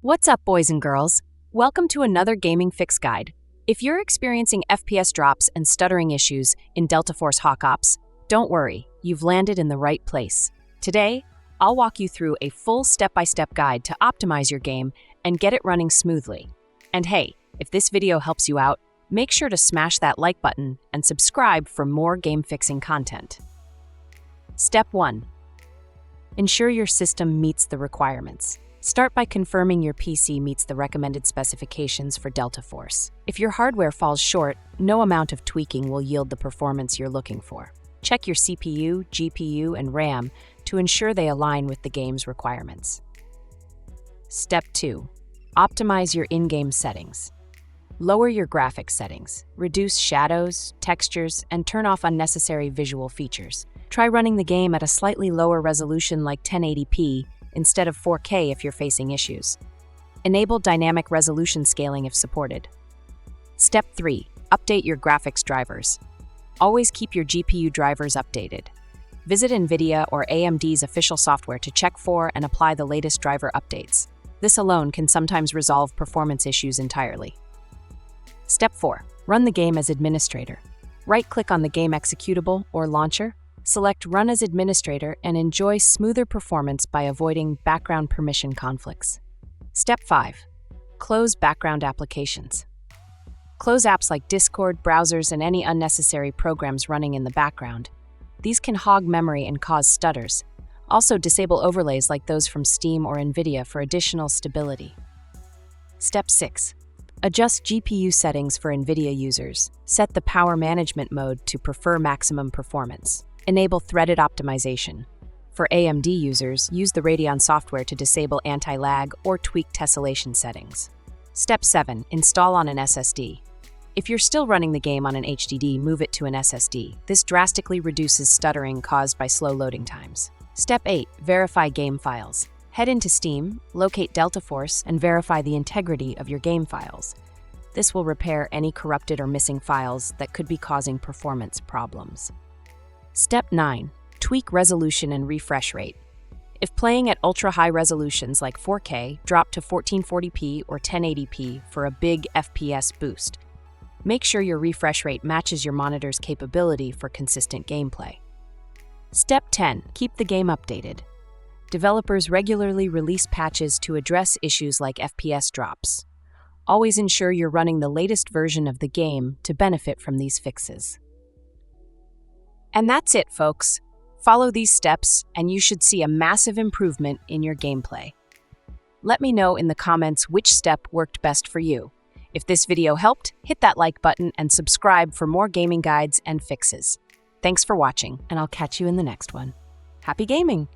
What's up, boys and girls? Welcome to another gaming fix guide. If you're experiencing FPS drops and stuttering issues in Delta Force Hawk Ops, don't worry, you've landed in the right place. Today, I'll walk you through a full step-by-step guide to optimize your game and get it running smoothly. And hey, if this video helps you out, make sure to smash that like button and subscribe for more game-fixing content. Step 1. Ensure your system meets the requirements. Start by confirming your PC meets the recommended specifications for Delta Force. If your hardware falls short, no amount of tweaking will yield the performance you're looking for. Check your CPU, GPU, and RAM to ensure they align with the game's requirements. Step 2. Optimize your in-game settings. Lower your graphics settings, reduce shadows, textures, and turn off unnecessary visual features. Try running the game at a slightly lower resolution like 1080p instead of 4K if you're facing issues. Enable dynamic resolution scaling if supported. Step 3. Update your graphics drivers. Always keep your GPU drivers updated. Visit Nvidia or AMD's official software to check for and apply the latest driver updates. This alone can sometimes resolve performance issues entirely. Step 4. Run the game as administrator. Right-click on the game executable or launcher, select Run as Administrator, and enjoy smoother performance by avoiding background permission conflicts. Step 5. Close background applications. Close apps like Discord, browsers, and any unnecessary programs running in the background. These can hog memory and cause stutters. Also, disable overlays like those from Steam or Nvidia for additional stability. Step 6. Adjust GPU settings for Nvidia users. Set the power management mode to prefer maximum performance. Enable threaded optimization. For AMD users, use the Radeon software to disable anti-lag or tweak tessellation settings. Step 7. Install on an SSD. If you're still running the game on an HDD, move it to an SSD. This drastically reduces stuttering caused by slow loading times. Step 8. Verify game files. Head into Steam, locate Delta Force, and verify the integrity of your game files. This will repair any corrupted or missing files that could be causing performance problems. Step 9. Tweak resolution and refresh rate. If playing at ultra-high resolutions like 4K, drop to 1440p or 1080p for a big FPS boost. Make sure your refresh rate matches your monitor's capability for consistent gameplay. Step 10. Keep the game updated. Developers regularly release patches to address issues like FPS drops. Always ensure you're running the latest version of the game to benefit from these fixes. And that's it, folks. Follow these steps, and you should see a massive improvement in your gameplay. Let me know in the comments which step worked best for you. If this video helped, hit that like button and subscribe for more gaming guides and fixes. Thanks for watching, and I'll catch you in the next one. Happy gaming!